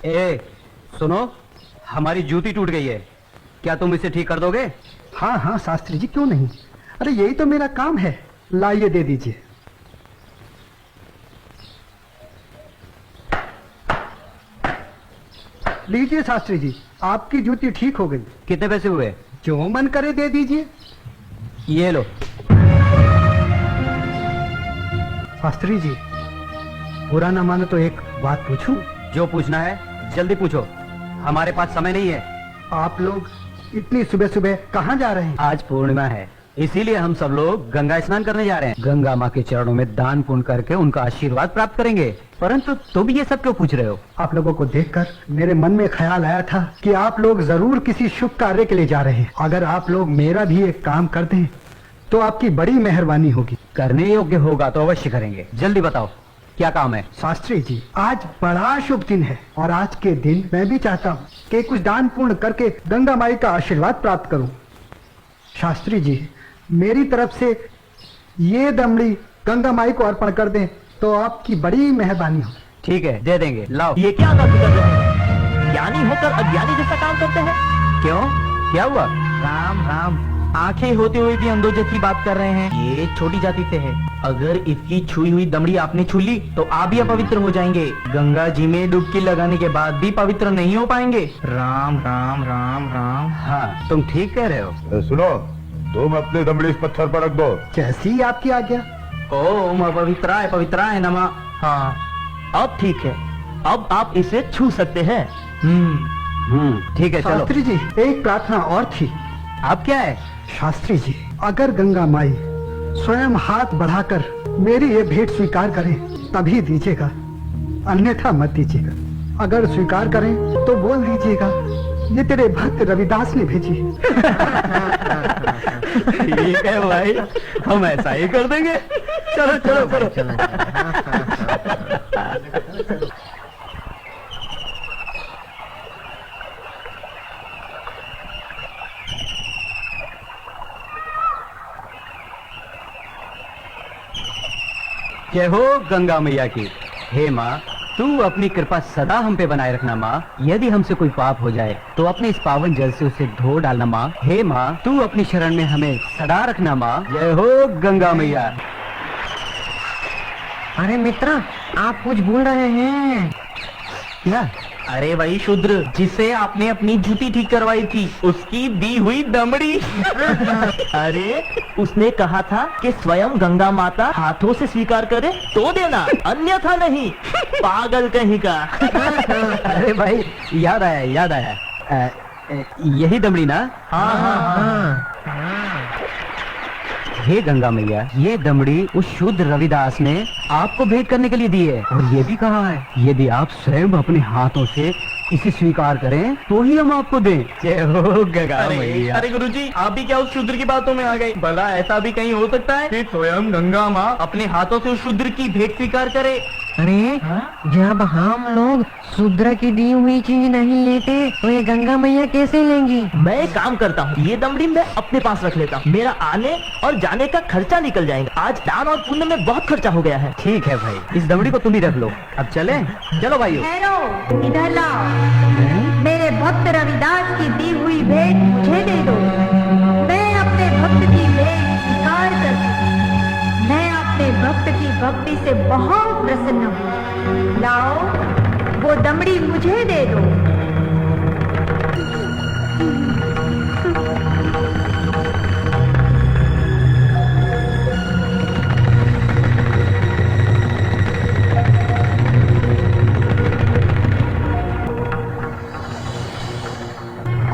ए, सुनो, हमारी जूती टूट गई है, क्या तुम इसे ठीक कर दोगे? हाँ हाँ शास्त्री जी, क्यों नहीं। अरे यही तो मेरा काम है। लाइए, दे दीजिए। लीजिए शास्त्री जी, आपकी जूती ठीक हो गई। कितने पैसे हुए? जो मन करे दे दीजिए। ये लो। शास्त्री जी, बुरा न मानो तो एक बात पूछूं? जो पूछना है जल्दी पूछो, हमारे पास समय नहीं है। आप लोग इतनी सुबह सुबह कहाँ जा रहे हैं? आज पूर्णिमा है, इसीलिए हम सब लोग गंगा स्नान करने जा रहे हैं। गंगा माँ के चरणों में दान पुण्य करके उनका आशीर्वाद प्राप्त करेंगे। परंतु तुम ये सब क्यों पूछ रहे हो? आप लोगों को देखकर मेरे मन में ख्याल आया था कि आप लोग जरूर किसी शुभ कार्य के लिए जा रहे हैं। अगर आप लोग मेरा भी एक काम कर दें तो आपकी बड़ी मेहरबानी होगी। करने योग्य होगा तो अवश्य करेंगे। जल्दी बताओ क्या काम है? शास्त्री जी, आज बड़ा शुभ दिन है और आज के दिन मैं भी चाहता हूँ कि कुछ दान पुण्य करके गंगा माई का आशीर्वाद प्राप्त करूँ। शास्त्री जी, मेरी तरफ से ये दमड़ी गंगा माई को अर्पण कर दें तो आपकी बड़ी मेहरबानी हो। ठीक है, दे देंगे। लाओ। ये क्या बात कर रहे हैं? ज्ञानी होकर अज्ञानी जैसा काम करते हैं। क्यों, क्या हुआ? राम राम, आंखें होते हुए भी अंधों जैसी बात कर रहे हैं। ये छोटी जाति से है। अगर इसकी छुई हुई दमड़ी आपने छू ली तो आप भी अपवित्र हो जाएंगे। गंगा जी में डुबकी लगाने के बाद भी पवित्र नहीं हो पाएंगे। राम राम राम राम। हाँ, तुम ठीक कह रहे हो। सुनो, तुम अपनी दमड़ी इस पत्थर पर रख दो। जैसी आपकी आज्ञा। ओम अपवित्राय पवित्राय नमः। हाँ, अब ठीक है, अब आप इसे छू सकते हैं। ठीक है, चलो। शास्त्री जी, एक प्रार्थना और थी। आप क्या है? शास्त्री जी, अगर गंगा माई स्वयं हाथ बढ़ाकर मेरी ये भेंट स्वीकार करें तभी दीजिएगा, अन्यथा मत दीजिएगा। अगर स्वीकार करें तो बोल दीजिएगा ये तेरे भक्त रविदास ने भेजी। ठीक है भाई, हम ऐसा ही कर देंगे। चलो चलो चलो। जय हो गंगा मैया की। हे माँ, तू अपनी कृपा सदा हम पे बनाए रखना माँ। यदि हमसे कोई पाप हो जाए तो अपने इस पावन जल से उसे धो डालना माँ। हे माँ, तू अपनी शरण में हमें सदा रखना माँ। जय हो गंगा मैया। अरे मित्र, आप कुछ भूल रहे हैं। क्या? अरे वही शूद्र जिसे आपने अपनी जूती ठीक करवाई थी, उसकी दी हुई दमड़ी। अरे उसने कहा था कि स्वयं गंगा माता हाथों से स्वीकार करे तो देना, अन्यथा नहीं। पागल कहीं का। अरे भाई, याद आया। यही दमड़ी ना? हाँ हाँ हाँ। हे गंगा मैया, ये दमड़ी उस शुद्ध रविदास ने आपको भेंट करने के लिए दी है और ये भी कहा है यदि आप स्वयं अपने हाथों से इसे स्वीकार करें तो ही हम आपको दें। जय हो गंगा मैया। अरे गुरुजी, आप भी क्या उस शूद्र की बातों में आ गए? भला ऐसा भी कहीं हो सकता है कि स्वयं गंगा माँ अपने हाथों से उस शूद्र की भेंट स्वीकार करे? अरे जब हम लोग शूद्र की दी हुई चीज नहीं लेते तो ये गंगा मैया कैसे लेंगी? मैं एक काम करता हूँ, ये दमड़ी मैं अपने पास रख लेता हूँ। मेरा आने और जाने का खर्चा निकल जाएगा। आज दान और पुण्य में बहुत खर्चा हो गया है। ठीक है भाई, इस दमड़ी को तुम ही रख लो। अब चले? चलो भाइयों। ठहरो, इधर लाओ। मेरे भक्त रविदास की दी हुई भेंट मुझे दे दो। मैं अपने भक्त की भेंट स्वीकार करती हूँ। मैं अपने भक्त की भक्ति से बहुत प्रसन्न हूँ। लाओ, वो दमड़ी मुझे दे दो।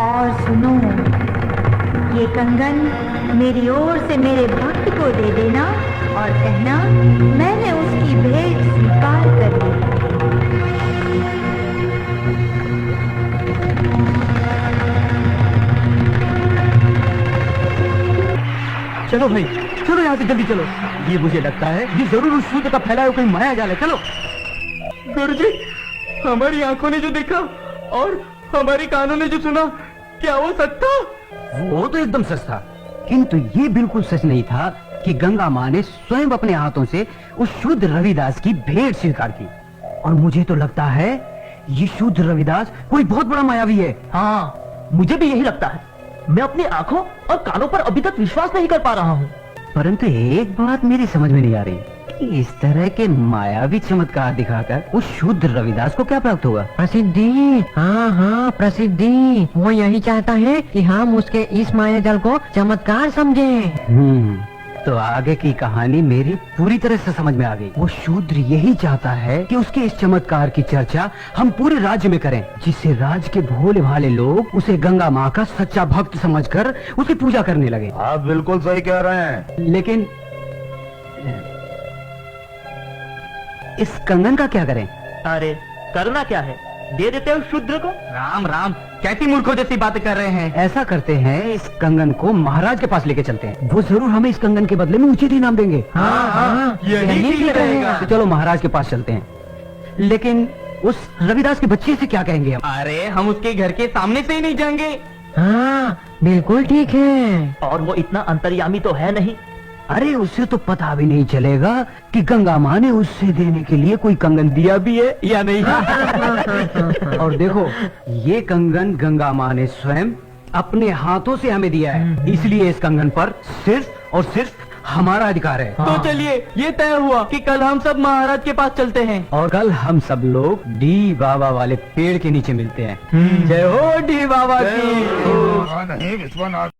और सुनो, ये कंगन मेरी ओर से मेरे भक्त को दे देना और कहना मैंने उसकी भेंट स्वीकार कर ली। चलो भाई, चलो यहाँ से जल्दी चलो। ये मुझे लगता है ये जरूर उस शूद्र का फैलाया हुआ कोई माया जाल है। चलो। गुरुजी, हमारी आंखों ने जो देखा और हमारी कानों ने जो सुना, क्या वो सच था? वो तो एकदम सच था, किंतु ये बिल्कुल सच नहीं था कि गंगा माँ ने स्वयं अपने हाथों से उस शुद्ध रविदास की भेंट स्वीकार की। और मुझे तो लगता है ये शूद्र रविदास कोई बहुत बड़ा मायावी है। हाँ, मुझे भी यही लगता है। मैं अपनी आंखों और कानों पर अभी तक विश्वास नहीं कर पा रहा हूँ। परंतु एक बात मेरी समझ में नहीं आ रही कि इस तरह के मायावी चमत्कार दिखाकर उस शूद्र रविदास को क्या प्राप्त होगा। प्रसिद्धि, हाँ हाँ प्रसिद्धि। वो यही चाहता है कि हम उसके इस माया जल को चमत्कार समझें। तो आगे की कहानी मेरी पूरी तरह से समझ में आ गई। वो शूद्र यही चाहता है कि उसके इस चमत्कार की चर्चा हम पूरे राज्य में करें, जिससे राज्य के भोले भाले लोग उसे गंगा माँ का सच्चा भक्त समझकर उसकी पूजा करने लगे। आप बिल्कुल सही कह रहे हैं। लेकिन इस कंगन का क्या करें? अरे करना क्या है, दे देते हो शूद्र को। राम राम, कैसी मूर्खों जैसी बातें कर रहे हैं। ऐसा करते हैं, इस कंगन को महाराज के पास लेके चलते हैं। वो जरूर हमें इस कंगन के बदले में उचित इनाम देंगे। हाँ, यही ठीक रहेगा। तो चलो महाराज के पास चलते हैं। लेकिन उस रविदास के बच्चे से क्या कहेंगे हम? अरे हम उसके घर के सामने से ही नहीं जाएंगे। हाँ बिल्कुल ठीक है। और वो इतना अंतर्यामी तो है नहीं। अरे उसे तो पता भी नहीं चलेगा कि गंगा माँ ने उससे देने के लिए कोई कंगन दिया भी है या नहीं। और देखो, ये कंगन गंगा माँ ने स्वयं अपने हाथों से हमें दिया है, इसलिए इस कंगन पर सिर्फ और सिर्फ हमारा अधिकार है। तो चलिए, ये तय हुआ कि कल हम सब महाराज के पास चलते हैं। और कल हम सब लोग डी बाबा वाले पेड़ के नीचे मिलते हैं। जय हो डी बाबा की। नहीं विश्वनाथ।